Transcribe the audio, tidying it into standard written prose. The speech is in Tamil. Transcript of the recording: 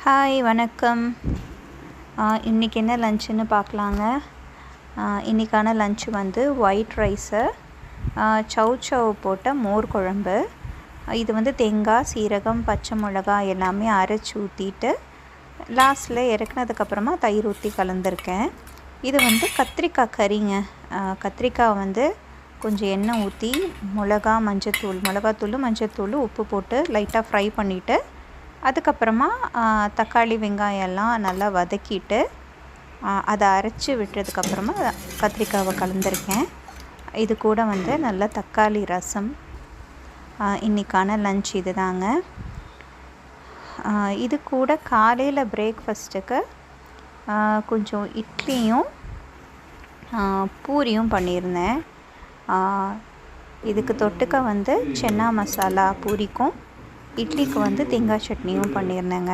ஹாய் வணக்கம். இன்றைக்கி என்ன லன்ச்சுன்னு பார்க்கலாங்க. இன்றைக்கான லன்ச்சு வந்து ஒயிட் ரைஸு, சவ் போட்ட மோர் குழம்பு. இது வந்து தேங்காய், சீரகம், பச்சை மிளகாய் எல்லாமே அரைச்சி ஊற்றிட்டு லாஸ்ட்டில் இறக்குனதுக்கப்புறமா தயிர் ஊற்றி கலந்துருக்கேன். இது வந்து கத்திரிக்காய் கறிங்க. கத்திரிக்காய் வந்து கொஞ்சம் எண்ணெய் ஊற்றி மிளகாத்தூள், மஞ்சத்தூள், உப்பு போட்டு லைட்டாக ஃப்ரை பண்ணிவிட்டு அதுக்கப்புறமா தக்காளி, வெங்காயம் எல்லாம் நல்லா வதக்கிட்டு அதை அரைச்சி விட்டதுக்கப்புறமா கத்திரிக்காவை கலந்துருக்கேன். இது கூட வந்து நல்ல தக்காளி ரசம். இன்றைக்கான லன்ச் இது தாங்க. இது கூட காலையில் பிரேக்ஃபாஸ்ட்டுக்கு கொஞ்சம் இட்லியும் பூரியும் பண்ணியிருந்தேன். இதுக்கு தொட்டுக்க வந்து சென்னா மசாலா பூரிக்கும், இட்லிக்கு வந்து தேங்காய் சட்னியும் பண்ணியிருந்தேங்க.